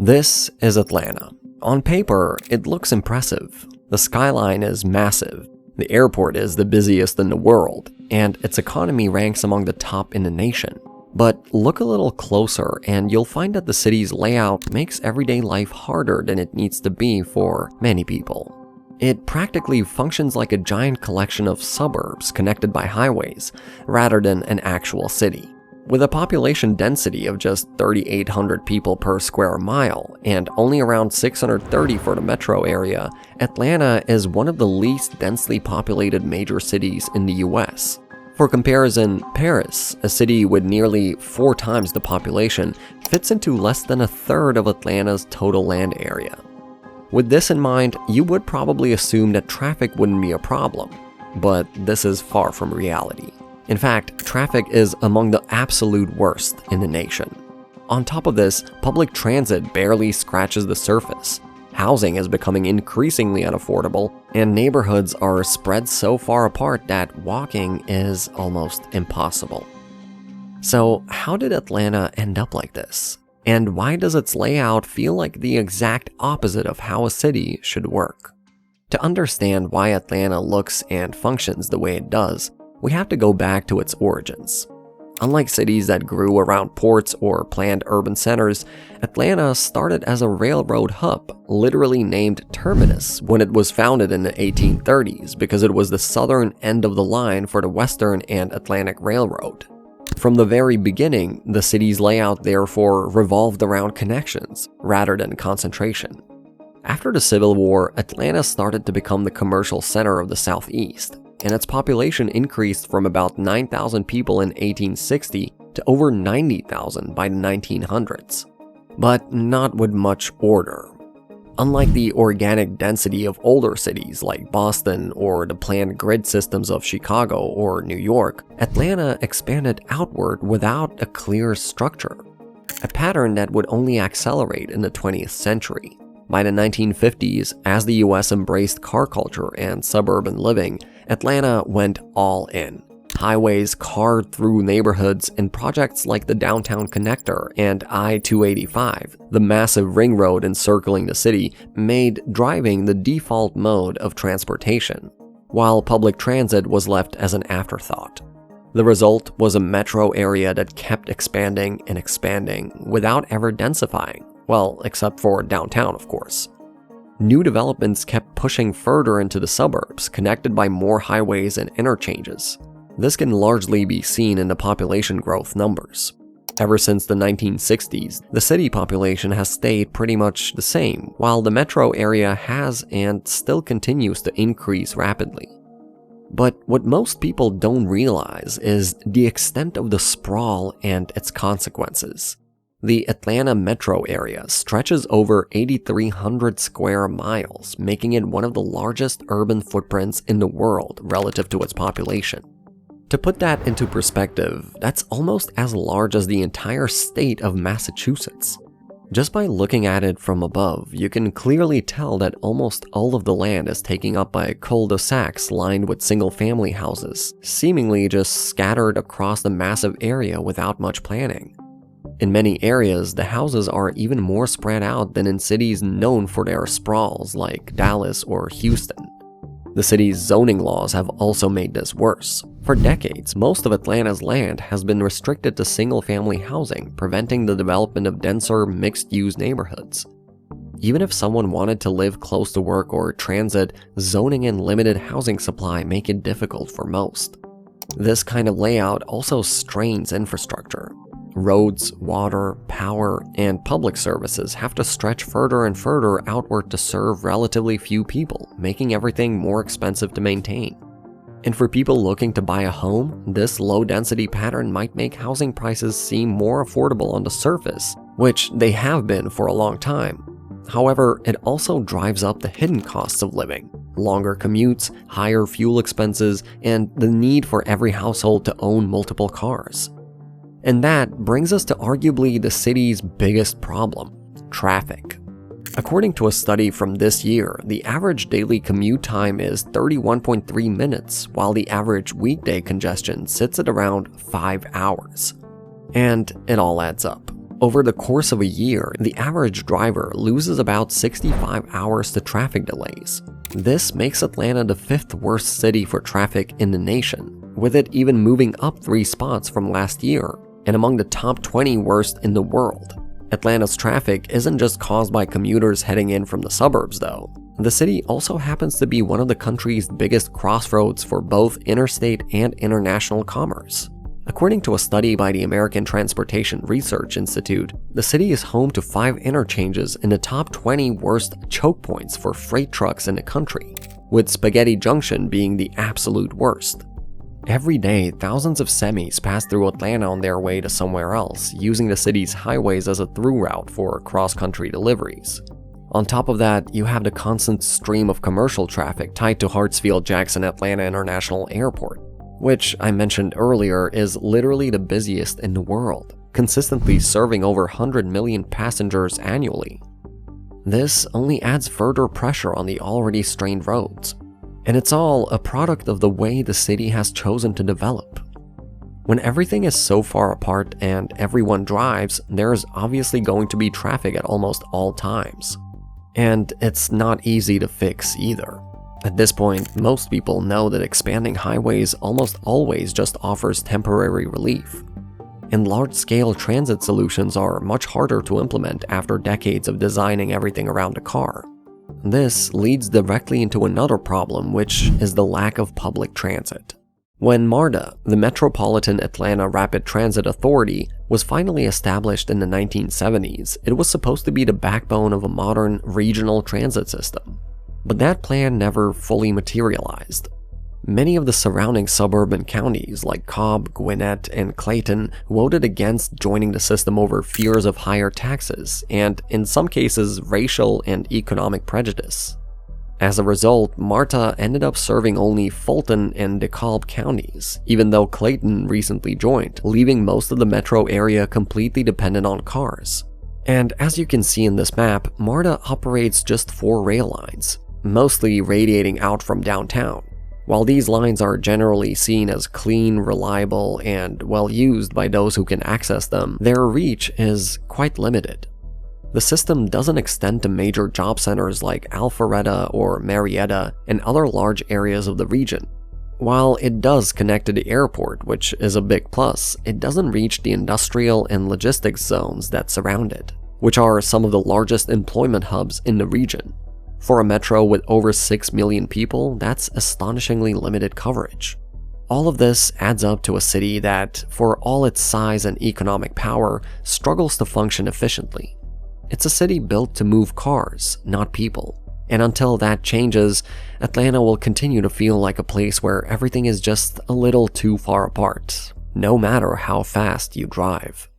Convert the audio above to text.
This is Atlanta. On paper, it looks impressive. The skyline is massive, the airport is the busiest in the world, and its economy ranks among the top in the nation. But look a little closer and you'll find that the city's layout makes everyday life harder than it needs to be for many people. It practically functions like a giant collection of suburbs connected by highways, rather than an actual city. With a population density of just 3,800 people per square mile and only around 630 for the metro area, Atlanta is one of the least densely populated major cities in the US. For comparison, Paris, a city with nearly 4 times the population, fits into less than a third of Atlanta's total land area. With this in mind, you would probably assume that traffic wouldn't be a problem, but this is far from reality. In fact, traffic is among the absolute worst in the nation. On top of this, public transit barely scratches the surface. Housing is becoming increasingly unaffordable, and neighborhoods are spread so far apart that walking is almost impossible. So, how did Atlanta end up like this? And why does its layout feel like the exact opposite of how a city should work? To understand why Atlanta looks and functions the way it does, we have to go back to its origins. Unlike cities that grew around ports or planned urban centers, Atlanta started as a railroad hub, literally named Terminus, when it was founded in the 1830s because it was the southern end of the line for the Western and Atlantic Railroad. From the very beginning, the city's layout therefore revolved around connections rather than concentration. After the Civil War, Atlanta started to become the commercial center of the Southeast, and its population increased from about 9,000 people in 1860 to over 90,000 by the 1900s. But not with much order. Unlike the organic density of older cities like Boston or the planned grid systems of Chicago or New York, Atlanta expanded outward without a clear structure, a pattern that would only accelerate in the 20th century. By the 1950s, as the US embraced car culture and suburban living, Atlanta went all in. Highways carved through neighborhoods and projects like the Downtown Connector and I-285, the massive ring road encircling the city, made driving the default mode of transportation, while public transit was left as an afterthought. The result was a metro area that kept expanding and expanding without ever densifying. Well, except for downtown, of course. New developments kept pushing further into the suburbs, connected by more highways and interchanges. This can largely be seen in the population growth numbers. Ever since the 1960s, the city population has stayed pretty much the same, while the metro area has and still continues to increase rapidly. But what most people don't realize is the extent of the sprawl and its consequences. The Atlanta metro area stretches over 8,300 square miles, making it one of the largest urban footprints in the world relative to its population. To put that into perspective, that's almost as large as the entire state of Massachusetts. Just by looking at it from above, you can clearly tell that almost all of the land is taken up by cul-de-sacs lined with single-family houses, seemingly just scattered across the massive area without much planning. In many areas, the houses are even more spread out than in cities known for their sprawls like Dallas or Houston. The city's zoning laws have also made this worse. For decades, most of Atlanta's land has been restricted to single-family housing, preventing the development of denser, mixed-use neighborhoods. Even if someone wanted to live close to work or transit, zoning and limited housing supply make it difficult for most. This kind of layout also strains infrastructure. Roads, water, power, and public services have to stretch further and further outward to serve relatively few people, making everything more expensive to maintain. And for people looking to buy a home, this low-density pattern might make housing prices seem more affordable on the surface, which they have been for a long time. However, it also drives up the hidden costs of living. Longer commutes, higher fuel expenses, and the need for every household to own multiple cars. And that brings us to arguably the city's biggest problem: traffic. According to a study from this year, the average daily commute time is 31.3 minutes, while the average weekday congestion sits at around 5 hours. And it all adds up. Over the course of a year, the average driver loses about 65 hours to traffic delays. This makes Atlanta the 5th worst city for traffic in the nation, with it even moving up 3 spots from last year, and among the top 20 worst in the world. Atlanta's traffic isn't just caused by commuters heading in from the suburbs, though. The city also happens to be one of the country's biggest crossroads for both interstate and international commerce. According to a study by the American Transportation Research Institute, the city is home to 5 interchanges in the top 20 worst choke points for freight trucks in the country, with Spaghetti Junction being the absolute worst. Every day, thousands of semis pass through Atlanta on their way to somewhere else, using the city's highways as a through route for cross-country deliveries. On top of that, you have the constant stream of commercial traffic tied to Hartsfield-Jackson Atlanta International Airport, which I mentioned earlier is literally the busiest in the world, consistently serving over 100 million passengers annually. This only adds further pressure on the already strained roads, and it's all a product of the way the city has chosen to develop. When everything is so far apart and everyone drives, there's obviously going to be traffic at almost all times. And it's not easy to fix either. At this point, most people know that expanding highways almost always just offers temporary relief. And large-scale transit solutions are much harder to implement after decades of designing everything around a car. This leads directly into another problem, which is the lack of public transit. When MARTA, the Metropolitan Atlanta Rapid Transit Authority, was finally established in the 1970s, it was supposed to be the backbone of a modern regional transit system. But that plan never fully materialized. Many of the surrounding suburban counties like Cobb, Gwinnett, and Clayton voted against joining the system over fears of higher taxes and, in some cases, racial and economic prejudice. As a result, MARTA ended up serving only Fulton and DeKalb counties, even though Clayton recently joined, leaving most of the metro area completely dependent on cars. And as you can see in this map, MARTA operates just 4 rail lines, mostly radiating out from downtown. While these lines are generally seen as clean, reliable, and well used by those who can access them, their reach is quite limited. The system doesn't extend to major job centers like Alpharetta or Marietta and other large areas of the region. While it does connect to the airport, which is a big plus, it doesn't reach the industrial and logistics zones that surround it, which are some of the largest employment hubs in the region. For a metro with over 6 million people, that's astonishingly limited coverage. All of this adds up to a city that, for all its size and economic power, struggles to function efficiently. It's a city built to move cars, not people. And until that changes, Atlanta will continue to feel like a place where everything is just a little too far apart, no matter how fast you drive.